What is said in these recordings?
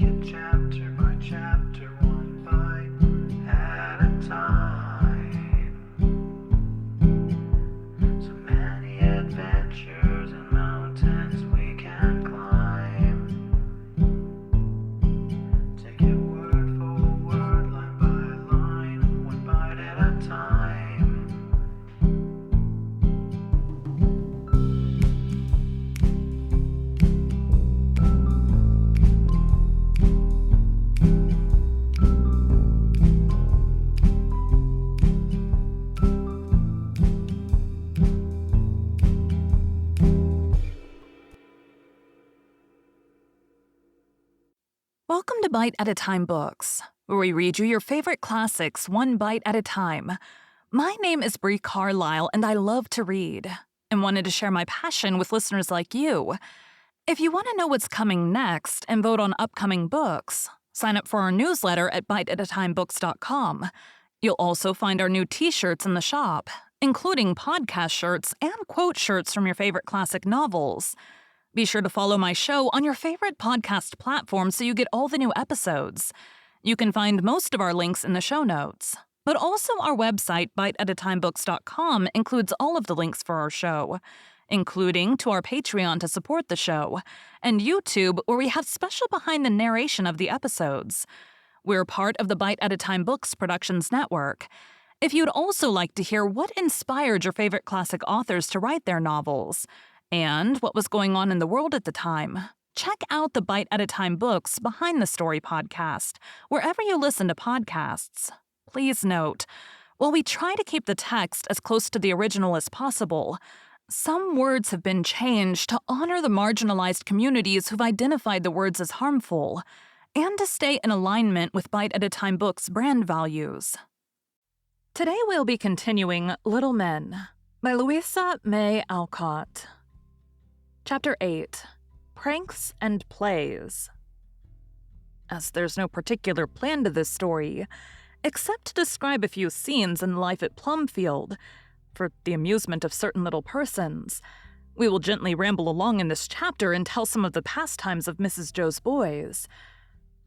it chapter by chapter, one bite at a time. So many adventures and mountains we can climb. Take it word for word, line by line, one bite at a time. Welcome to Bite at a Time Books, where we read you your favorite classics one bite at a time. My name is Bree Carlile, and I love to read, and wanted to share my passion with listeners like you. If you want to know what's coming next and vote on upcoming books, sign up for our newsletter at biteatatimebooks.com. You'll also find our new t-shirts in the shop, including podcast shirts and quote shirts from your favorite classic novels. Be sure to follow my show on your favorite podcast platform so you get all the new episodes. You can find most of our links in the show notes. But also our website, biteatatimebooks.com, includes all of the links for our show, including to our Patreon to support the show, and YouTube, where we have special behind the narration of the episodes. We're part of the Bite at a Time Books Productions Network. If you'd also like to hear what inspired your favorite classic authors to write their novels, and what was going on in the world at the time, check out the Bite at a Time Books Behind the Story podcast, wherever you listen to podcasts. Please note, while we try to keep the text as close to the original as possible, some words have been changed to honor the marginalized communities who've identified the words as harmful, and to stay in alignment with Bite at a Time Books' brand values. Today we'll be continuing Little Men by Louisa May Alcott. Chapter 8, Pranks and Plays. As there's no particular plan to this story, except to describe a few scenes in life at Plumfield, for the amusement of certain little persons, we will gently ramble along in this chapter and tell some of the pastimes of Mrs. Joe's boys.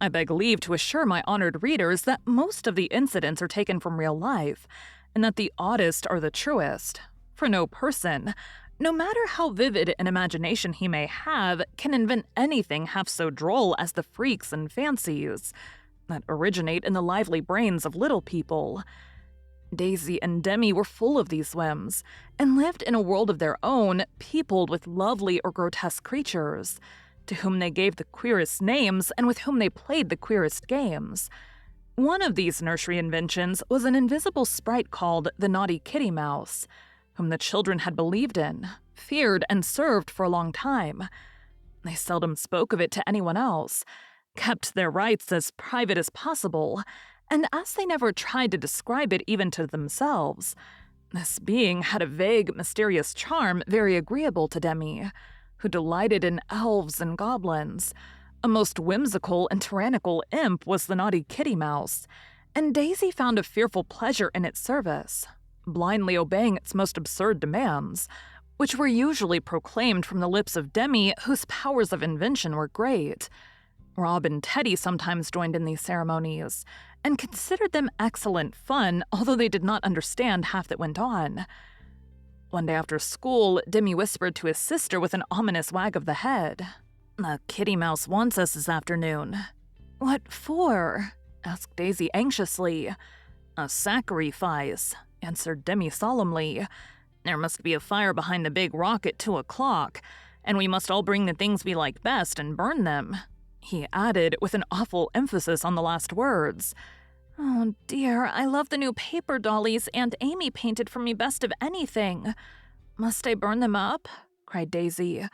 I beg leave to assure my honored readers that most of the incidents are taken from real life, and that the oddest are the truest, for no person, no matter how vivid an imagination he may have, can invent anything half so droll as the freaks and fancies that originate in the lively brains of little people. Daisy and Demi were full of these whims, and lived in a world of their own, peopled with lovely or grotesque creatures, to whom they gave the queerest names and with whom they played the queerest games. One of these nursery inventions was an invisible sprite called the Naughty Kitty Mouse, whom the children had believed in, feared, and served for a long time. They seldom spoke of it to anyone else, kept their rights as private as possible, and as they never tried to describe it even to themselves, this being had a vague, mysterious charm very agreeable to Demi, who delighted in elves and goblins. A most whimsical and tyrannical imp was the Naughty Kitty Mouse, and Daisy found a fearful pleasure in its service, blindly obeying its most absurd demands, which were usually proclaimed from the lips of Demi, whose powers of invention were great. Rob and Teddy sometimes joined in these ceremonies, and considered them excellent fun, although they did not understand half that went on. One day after school, Demi whispered to his sister with an ominous wag of the head, "The Kitty Mouse wants us this afternoon." "What for?" asked Daisy anxiously. "A sacrifice," answered Demi solemnly. "There must be a fire behind the big rock at 2:00, and we must all bring the things we like best and burn them," he added with an awful emphasis on the last words. "Oh dear, I love the new paper dollies Aunt Amy painted for me best of anything. Must I burn them up?" cried Daisy,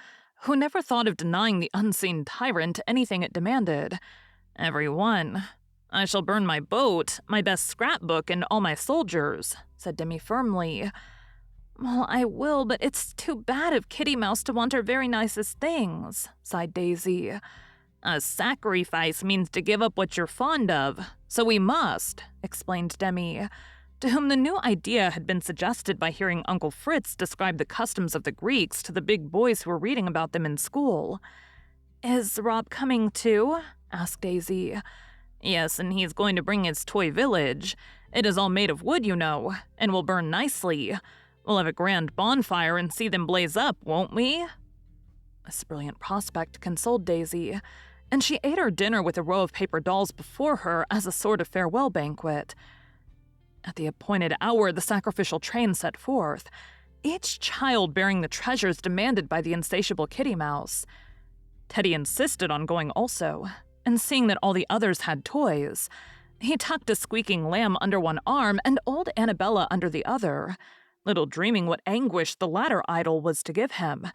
who never thought of denying the unseen tyrant anything it demanded. "Every one. I shall burn my boat, my best scrapbook, and all my soldiers," said Demi firmly. "Well, I will, but it's too bad of Kitty Mouse to want her very nicest things," sighed Daisy. "A sacrifice means to give up what you're fond of, so we must," explained Demi, to whom the new idea had been suggested by hearing Uncle Fritz describe the customs of the Greeks to the big boys who were reading about them in school. "Is Rob coming too?" asked Daisy. Yes, and he's going to bring his toy village. It is all made of wood, you know, and will burn nicely. We'll have a grand bonfire and see them blaze up, won't we? This brilliant prospect consoled Daisy, and she ate her dinner with a row of paper dolls before her as a sort of farewell banquet. At the appointed hour, the sacrificial train set forth, each child bearing the treasures demanded by the insatiable Kitty Mouse. Teddy insisted on going also, and seeing that all the others had toys, he tucked a squeaking lamb under one arm and old Annabella under the other, little dreaming what anguish the latter idol was to give him.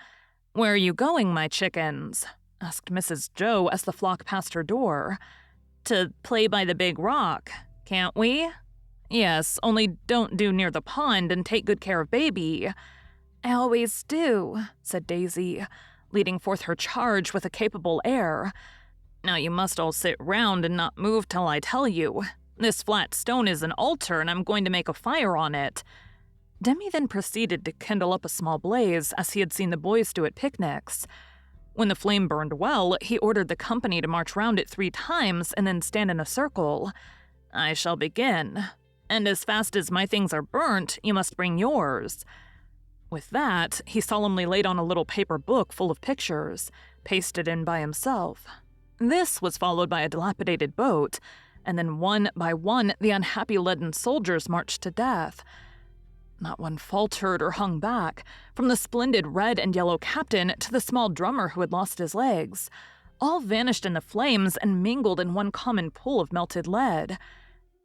"Where are you going, my chickens?" asked Mrs. Joe as the flock passed her door. "To play by the big rock, can't we?" "Yes, only don't do near the pond and take good care of baby." "I always do," said Daisy, leading forth her charge with a capable air. "Now you must all sit round and not move till I tell you. This flat stone is an altar, and I'm going to make a fire on it." Demi then proceeded to kindle up a small blaze, as he had seen the boys do at picnics. When the flame burned well, he ordered the company to march round it 3 times and then stand in a circle. "I shall begin, and as fast as my things are burnt, you must bring yours." With that, he solemnly laid on a little paper book full of pictures, pasted in by himself. This was followed by a dilapidated boat, and then one by one the unhappy leaden soldiers marched to death. Not one faltered or hung back, from the splendid red and yellow captain to the small drummer who had lost his legs. All vanished in the flames and mingled in one common pool of melted lead.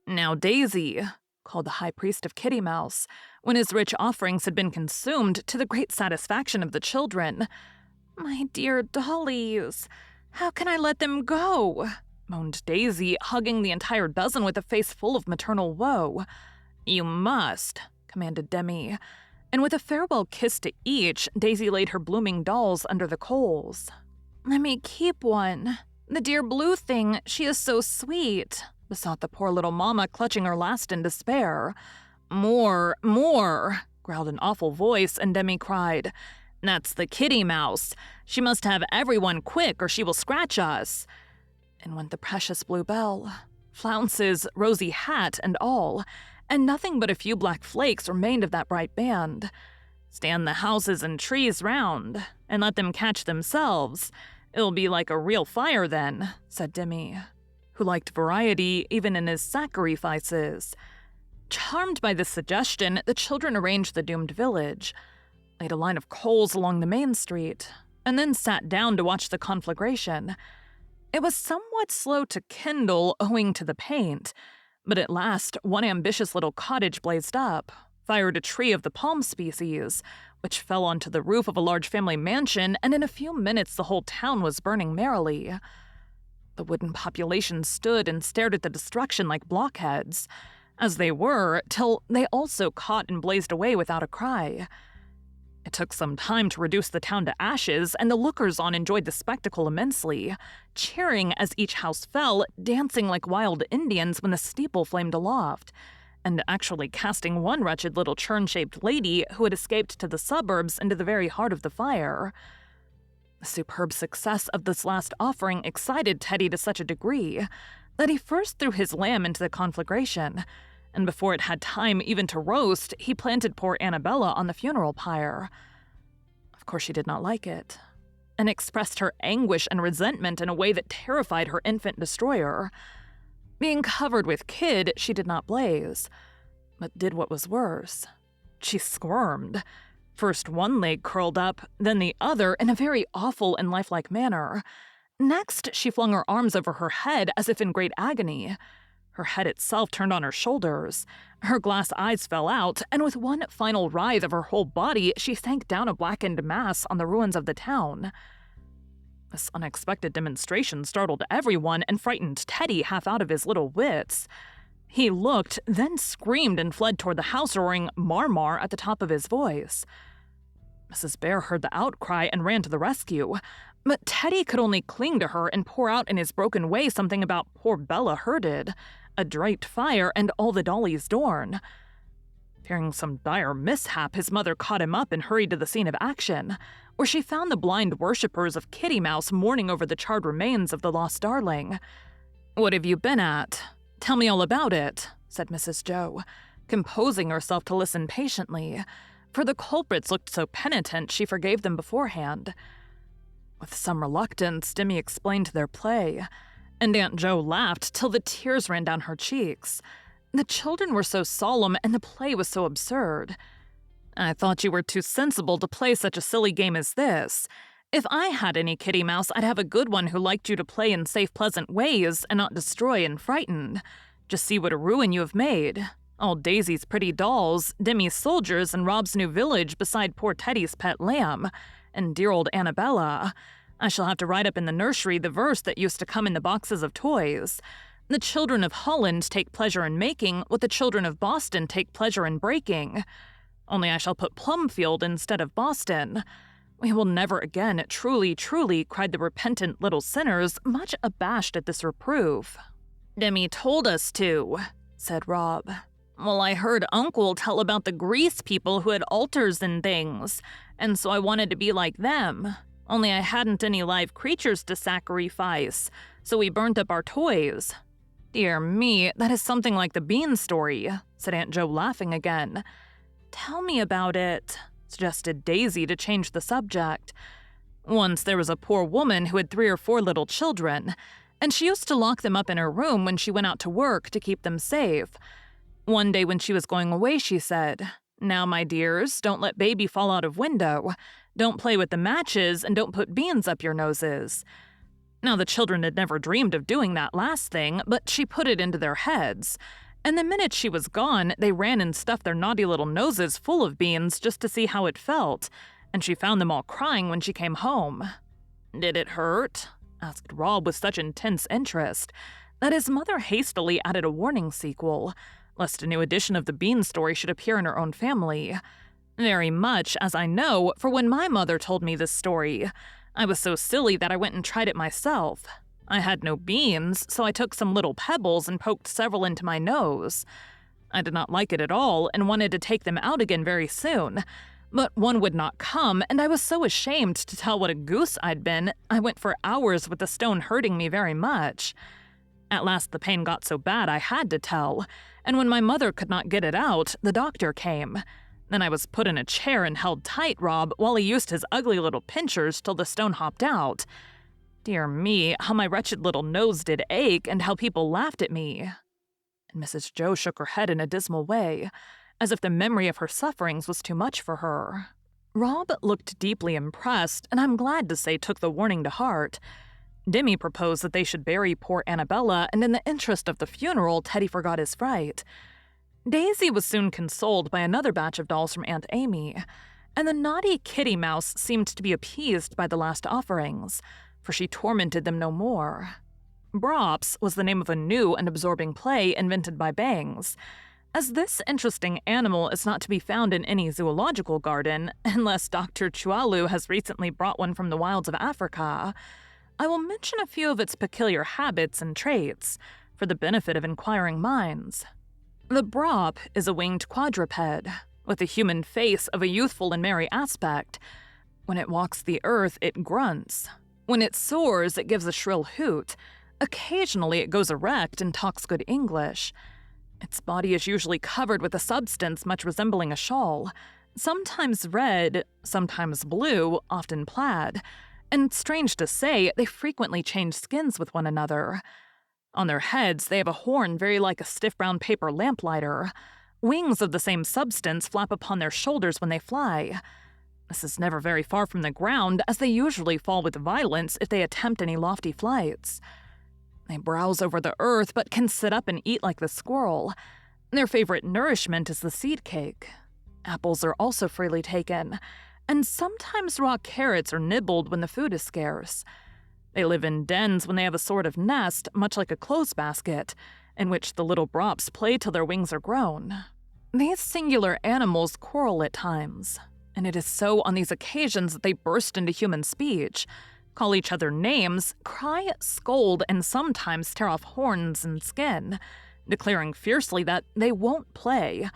"Now, Daisy," called the high priest of Kitty Mouse, when his rich offerings had been consumed to the great satisfaction of the children. "My dear dollies, how can I let them go?" moaned Daisy, hugging the entire dozen with a face full of maternal woe. "You must," commanded Demi, and with a farewell kiss to each, Daisy laid her blooming dolls under the coals. "Let me keep one. The dear blue thing, she is so sweet," besought the poor little mama, clutching her last in despair. "More, more," growled an awful voice, and Demi cried, "That's the Kitty Mouse. She must have everyone quick or she will scratch us." And went the precious bluebell, flounces, rosy hat, and all, and nothing but a few black flakes remained of that bright band. "Stand the houses and trees round, and let them catch themselves. It'll be like a real fire then," said Demi, who liked variety even in his sacrifices. Charmed by this suggestion, the children arranged the doomed village, laid a line of coals along the main street, and then sat down to watch the conflagration. It was somewhat slow to kindle owing to the paint, but at last one ambitious little cottage blazed up, fired a tree of the palm species, which fell onto the roof of a large family mansion, and in a few minutes the whole town was burning merrily. The wooden population stood and stared at the destruction like blockheads, as they were, till they also caught and blazed away without a cry. It took some time to reduce the town to ashes, and the lookers-on enjoyed the spectacle immensely, cheering as each house fell, dancing like wild Indians when the steeple flamed aloft, and actually casting one wretched little churn-shaped lady who had escaped to the suburbs into the very heart of the fire. The superb success of this last offering excited Teddy to such a degree that he first threw his lamb into the conflagration, and before it had time even to roast, he planted poor Annabella on the funeral pyre. Of course she did not like it, and expressed her anguish and resentment in a way that terrified her infant destroyer. Being covered with kid, she did not blaze, but did what was worse. She squirmed. First one leg curled up, then the other in a very awful and lifelike manner. Next, she flung her arms over her head as if in great agony. Her head itself turned on her shoulders. Her glass eyes fell out, and with one final writhe of her whole body, she sank down a blackened mass on the ruins of the town. This unexpected demonstration startled everyone and frightened Teddy half out of his little wits. He looked, then screamed and fled toward the house, roaring "Mar-mar" at the top of his voice. Mrs. Bear heard the outcry and ran to the rescue, but Teddy could only cling to her and pour out in his broken way something about poor Bella herded, a draped fire, and all the dollies dorn. Fearing some dire mishap, his mother caught him up and hurried to the scene of action, where she found the blind worshippers of Kitty Mouse mourning over the charred remains of the lost darling. "What have you been at? Tell me all about it," said Mrs. Joe, composing herself to listen patiently, for the culprits looked so penitent she forgave them beforehand. With some reluctance, Demi explained their play, and Aunt Joe laughed till the tears ran down her cheeks. The children were so solemn, and the play was so absurd. "I thought you were too sensible to play such a silly game as this. If I had any Kitty Mouse, I'd have a good one who liked you to play in safe, pleasant ways and not destroy and frighten. Just see what a ruin you have made. All Daisy's pretty dolls, Demi's soldiers, and Rob's new village beside poor Teddy's pet lamb, and dear old Annabella. I shall have to write up in the nursery the verse that used to come in the boxes of toys. The children of Holland take pleasure in making what the children of Boston take pleasure in breaking. Only I shall put Plumfield instead of Boston. We will never again, truly, truly," cried the repentant little sinners, much abashed at this reproof. "Demi told us to," said Rob. "Well, I heard Uncle tell about the Grease people who had altars and things, and so I wanted to be like them. Only I hadn't any live creatures to sacrifice, so we burnt up our toys." "Dear me, that is something like the bean story," said Aunt Joe, laughing again. "Tell me about it," suggested Daisy to change the subject. "Once there was a poor woman who had 3 or 4 little children, and she used to lock them up in her room when she went out to work to keep them safe. One day when she was going away, she said, 'Now, my dears, don't let baby fall out of window. Don't play with the matches, and don't put beans up your noses.' Now, the children had never dreamed of doing that last thing, but she put it into their heads. And the minute she was gone, they ran and stuffed their naughty little noses full of beans just to see how it felt, and she found them all crying when she came home." "Did it hurt?" asked Rob with such intense interest that his mother hastily added a warning sequel, lest a new edition of the bean story should appear in her own family. "Very much, as I know, for when my mother told me this story, I was so silly that I went and tried it myself. I had no beans, so I took some little pebbles and poked several into my nose. I did not like it at all and wanted to take them out again very soon, but one would not come, and I was so ashamed to tell what a goose I'd been, I went for hours with the stone hurting me very much. At last the pain got so bad I had to tell, and when my mother could not get it out, the doctor came. Then I was put in a chair and held tight, Rob, while he used his ugly little pinchers till the stone hopped out. Dear me, how my wretched little nose did ache, and how people laughed at me." And Mrs. Joe shook her head in a dismal way, as if the memory of her sufferings was too much for her. Rob looked deeply impressed, and I'm glad to say took the warning to heart. Demi proposed that they should bury poor Annabella, and in the interest of the funeral, Teddy forgot his fright. Daisy was soon consoled by another batch of dolls from Aunt Amy, and the naughty Kitty Mouse seemed to be appeased by the last offerings, for she tormented them no more. Brops was the name of a new and absorbing play invented by Bangs. As this interesting animal is not to be found in any zoological garden, unless Dr. Chualu has recently brought one from the wilds of Africa, I will mention a few of its peculiar habits and traits, for the benefit of inquiring minds. The brop is a winged quadruped, with a human face of a youthful and merry aspect. When it walks the earth, it grunts. When it soars, it gives a shrill hoot. Occasionally, it goes erect and talks good English. Its body is usually covered with a substance much resembling a shawl, sometimes red, sometimes blue, often plaid, and strange to say, they frequently change skins with one another. On their heads, they have a horn very like a stiff brown paper lamplighter. Wings of the same substance flap upon their shoulders when they fly. This is never very far from the ground, as they usually fall with violence if they attempt any lofty flights. They browse over the earth, but can sit up and eat like the squirrel. Their favorite nourishment is the seed cake. Apples are also freely taken, and sometimes raw carrots are nibbled when the food is scarce. They live in dens when they have a sort of nest, much like a clothes basket, in which the little brops play till their wings are grown. These singular animals quarrel at times, and it is so on these occasions that they burst into human speech, call each other names, cry, scold, and sometimes tear off horns and skin, declaring fiercely that they won't play.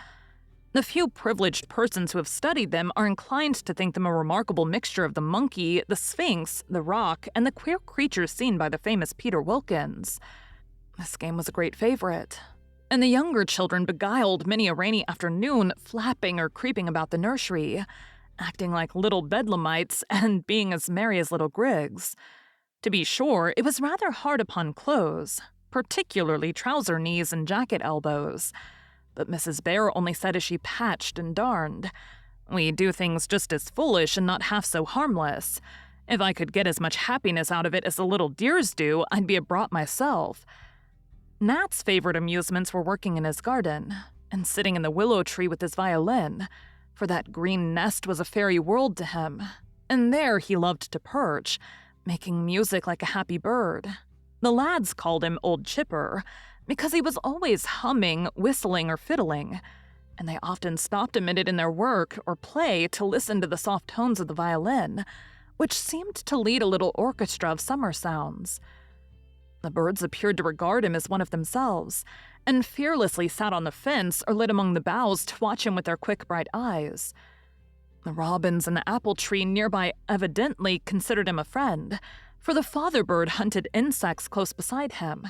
The few privileged persons who have studied them are inclined to think them a remarkable mixture of the monkey, the sphinx, the rock, and the queer creatures seen by the famous Peter Wilkins. This game was a great favorite, and the younger children beguiled many a rainy afternoon flapping or creeping about the nursery, acting like little bedlamites and being as merry as little grigs. To be sure, it was rather hard upon clothes, particularly trouser knees and jacket elbows, but Mrs. Bear only said as she patched and darned, "We do things just as foolish and not half so harmless. If I could get as much happiness out of it as the little dears do, I'd be a brat myself." Nat's favorite amusements were working in his garden and sitting in the willow tree with his violin, for that green nest was a fairy world to him, and there he loved to perch, making music like a happy bird. The lads called him Old Chipper, because he was always humming, whistling, or fiddling, and they often stopped a minute in their work or play to listen to the soft tones of the violin, which seemed to lead a little orchestra of summer sounds. The birds appeared to regard him as one of themselves, and fearlessly sat on the fence or lit among the boughs to watch him with their quick, bright eyes. The robins in the apple tree nearby evidently considered him a friend, for the father bird hunted insects close beside him,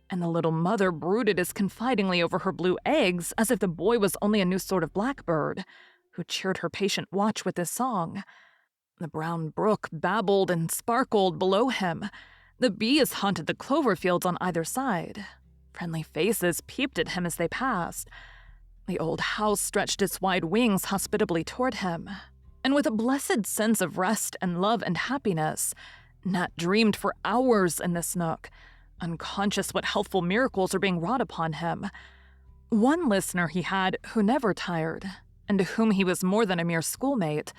and the little mother brooded as confidingly over her blue eggs as if the boy was only a new sort of blackbird, who cheered her patient watch with his song. The brown brook babbled and sparkled below him. The bees haunted the clover fields on either side. Friendly faces peeped at him as they passed. The old house stretched its wide wings hospitably toward him, and with a blessed sense of rest and love and happiness, Nat dreamed for hours in this nook, unconscious what healthful miracles are being wrought upon him. One listener he had who never tired, and to whom he was more than a mere schoolmate.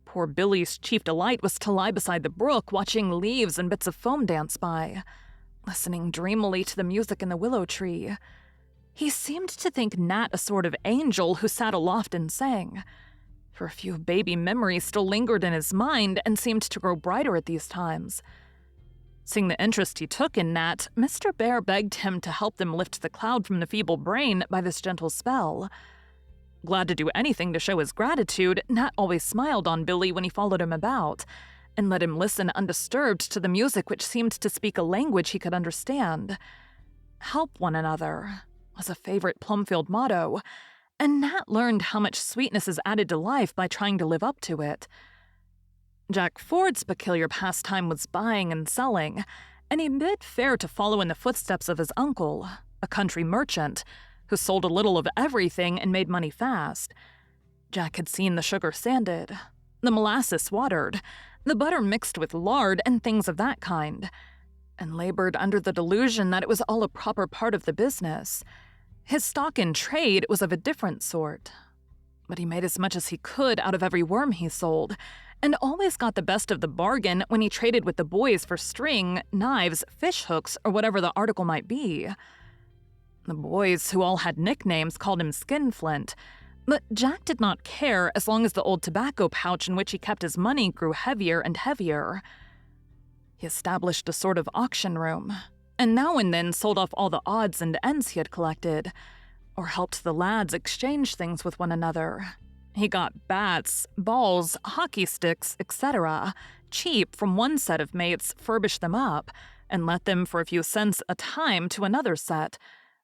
Poor Billy's chief delight was to lie beside the brook, watching leaves and bits of foam dance by, listening dreamily to the music in the willow tree. He seemed to think Nat a sort of angel who sat aloft and sang, for a few baby memories still lingered in his mind and seemed to grow brighter at these times. Seeing the interest he took in Nat, Mr. Bear begged him to help them lift the cloud from the feeble brain by this gentle spell. Glad to do anything to show his gratitude, Nat always smiled on Billy when he followed him about, and let him listen undisturbed to the music which seemed to speak a language he could understand. Help one another was a favorite Plumfield motto, and Nat learned how much sweetness is added to life by trying to live up to it. Jack Ford's peculiar pastime was buying and selling, and he bid fair to follow in the footsteps of his uncle, a country merchant, who sold a little of everything and made money fast. Jack had seen the sugar sanded, the molasses watered, the butter mixed with lard and things of that kind, and labored under the delusion that it was all a proper part of the business. His stock in trade was of a different sort, but he made as much as he could out of every worm he sold, and always got the best of the bargain when he traded with the boys for string, knives, fish hooks, or whatever the article might be. The boys, who all had nicknames, called him Skinflint, but Jack did not care as long as the old tobacco pouch in which he kept his money grew heavier and heavier. He established a sort of auction room, and now and then sold off all the odds and ends he had collected, or helped the lads exchange things with one another. He got bats, balls, hockey sticks, etc., cheap from one set of mates, furbished them up, and let them for a few cents a time to another set,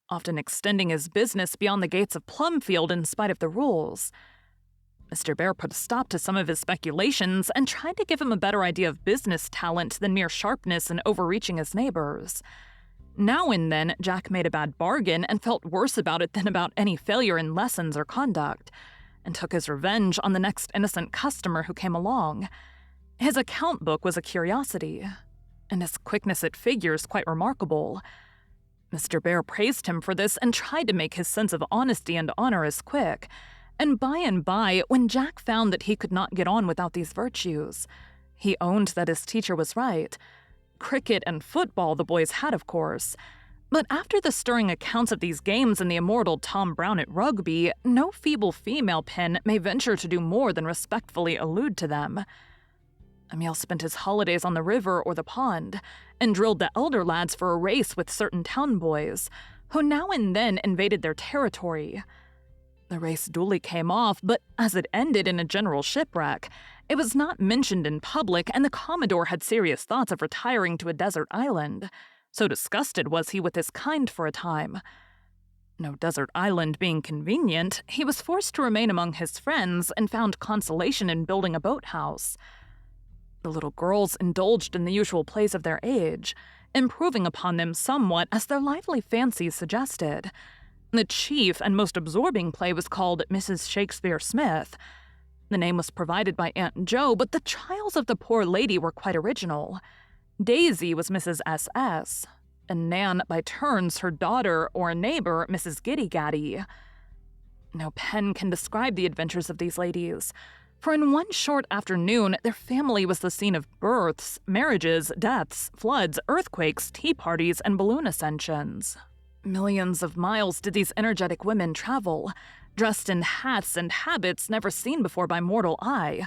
often extending his business beyond the gates of Plumfield in spite of the rules. Mr. Bear put a stop to some of his speculations and tried to give him a better idea of business talent than mere sharpness and overreaching his neighbors. Now and then, Jack made a bad bargain and felt worse about it than about any failure in lessons or conduct, and took his revenge on the next innocent customer who came along. His account book was a curiosity, and his quickness at figures quite remarkable. Mr. Bear praised him for this and tried to make his sense of honesty and honor as quick, and by, when Jack found that he could not get on without these virtues, he owned that his teacher was right. Cricket and football the boys had, of course, but after the stirring accounts of these games and the immortal Tom Brown at rugby, no feeble female pen may venture to do more than respectfully allude to them. Emile spent his holidays on the river or the pond, and drilled the elder lads for a race with certain town boys, who now and then invaded their territory. The race duly came off, but as it ended in a general shipwreck, it was not mentioned in public, and the Commodore had serious thoughts of retiring to a desert island. So disgusted was he with his kind for a time. No desert island being convenient, he was forced to remain among his friends and found consolation in building a boathouse. The little girls indulged in the usual plays of their age, improving upon them somewhat as their lively fancies suggested. The chief and most absorbing play was called Mrs. Shakespeare Smith. The name was provided by Aunt Jo, but the trials of the poor lady were quite original. Daisy was Mrs. S.S., and Nan, by turns, her daughter or neighbor, Mrs. Giddy Gaddy. No pen can describe the adventures of these ladies, for in one short afternoon their family was the scene of births, marriages, deaths, floods, earthquakes, tea parties, and balloon ascensions. Millions of miles did these energetic women travel, dressed in hats and habits never seen before by mortal eye,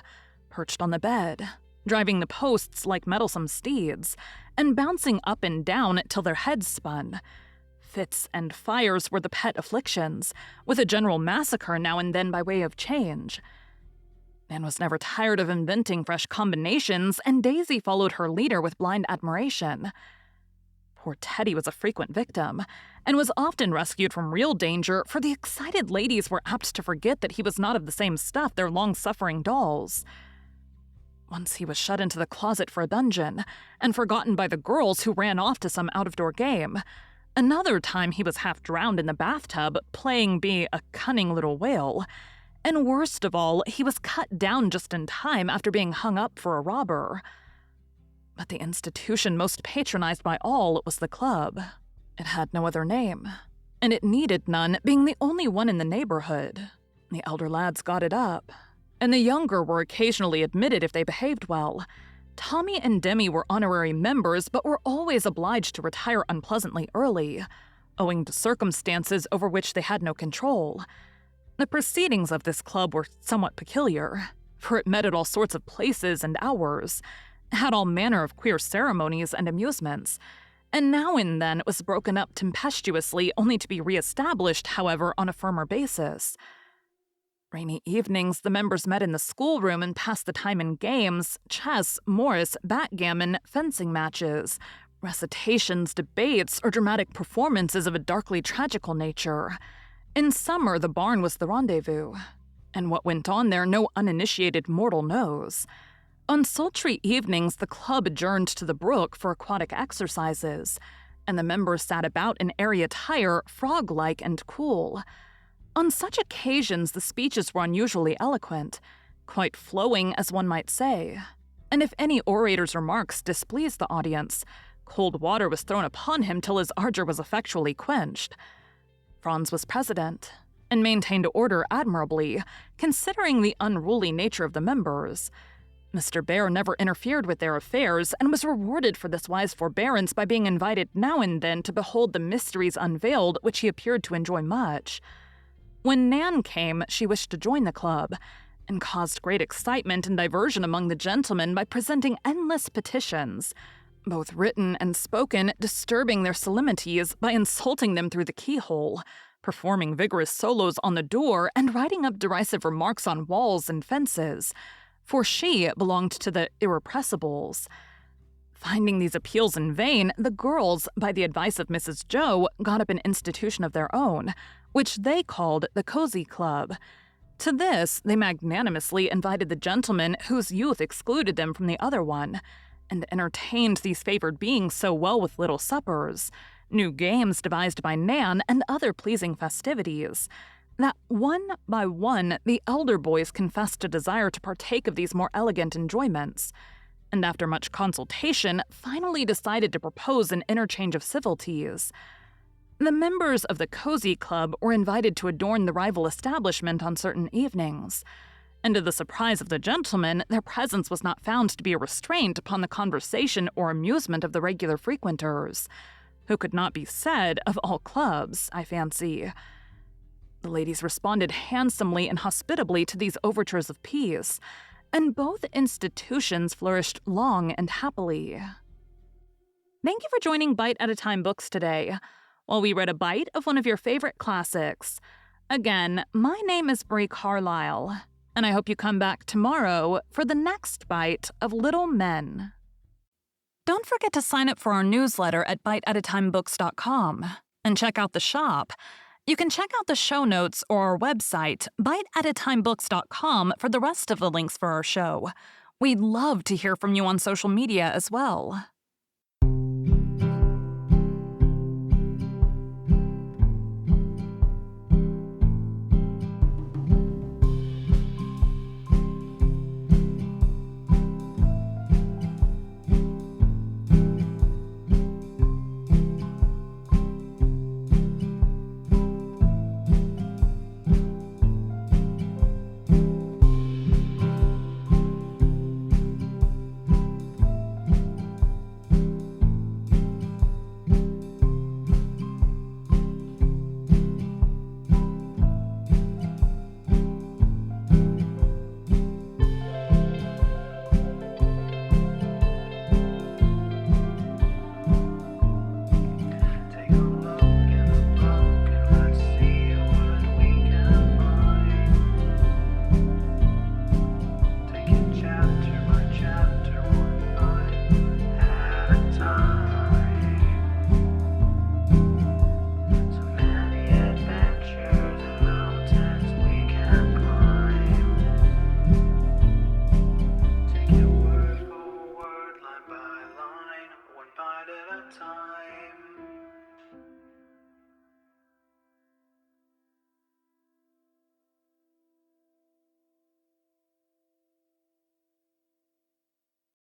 perched on the bed, driving the posts like mettlesome steeds, and bouncing up and down till their heads spun. Fits and fires were the pet afflictions, with a general massacre now and then by way of change. Nan was never tired of inventing fresh combinations, and Daisy followed her leader with blind admiration. Poor Teddy was a frequent victim, and was often rescued from real danger, for the excited ladies were apt to forget that he was not of the same stuff their long-suffering dolls. Once he was shut into the closet for a dungeon, and forgotten by the girls who ran off to some out-of-door game. Another time he was half drowned in the bathtub, playing be a cunning little whale. And worst of all, he was cut down just in time after being hung up for a robber. But the institution most patronized by all was the club. It had no other name, and it needed none, being the only one in the neighborhood. The elder lads got it up, and the younger were occasionally admitted if they behaved well. Tommy and Demi were honorary members, but were always obliged to retire unpleasantly early, owing to circumstances over which they had no control. The proceedings of this club were somewhat peculiar, for it met at all sorts of places and hours, had all manner of queer ceremonies and amusements, and now and then it was broken up tempestuously, only to be re-established, however, on a firmer basis. Rainy evenings, the members met in the schoolroom and passed the time in games, chess, morris, backgammon, fencing matches, recitations, debates, or dramatic performances of a darkly tragical nature. In summer, the barn was the rendezvous, and what went on there no uninitiated mortal knows. On sultry evenings, the club adjourned to the brook for aquatic exercises, and the members sat about in airy attire, frog-like and cool. On such occasions, the speeches were unusually eloquent, quite flowing, as one might say. And if any orator's remarks displeased the audience, cold water was thrown upon him till his ardor was effectually quenched. Franz was president, and maintained order admirably, considering the unruly nature of the members. Mr. Bear never interfered with their affairs, and was rewarded for this wise forbearance by being invited now and then to behold the mysteries unveiled, which he appeared to enjoy much. When Nan came, she wished to join the club, and caused great excitement and diversion among the gentlemen by presenting endless petitions, both written and spoken, disturbing their solemnities by insulting them through the keyhole, performing vigorous solos on the door, and writing up derisive remarks on walls and fences, for she belonged to the irrepressibles. Finding these appeals in vain, the girls, by the advice of Mrs. Jo, got up an institution of their own, which they called the Cozy Club. To this, they magnanimously invited the gentlemen whose youth excluded them from the other one, and entertained these favored beings so well with little suppers, new games devised by Nan, and other pleasing festivities, that one by one the elder boys confessed a desire to partake of these more elegant enjoyments, and after much consultation, finally decided to propose an interchange of civilities. The members of the Cozy Club were invited to adorn the rival establishment on certain evenings, and to the surprise of the gentlemen, their presence was not found to be a restraint upon the conversation or amusement of the regular frequenters, who could not be said of all clubs, I fancy. The ladies responded handsomely and hospitably to these overtures of peace, and both institutions flourished long and happily. Thank you for joining Bite at a Time Books today, while we read a bite of one of your favorite classics. Again, my name is Bree Carlile, and I hope you come back tomorrow for the next bite of Little Men. Don't forget to sign up for our newsletter at biteatatimebooks.com and check out the shop. You can check out the show notes or our website, biteatatimebooks.com, for the rest of the links for our show. We'd love to hear from you on social media as well.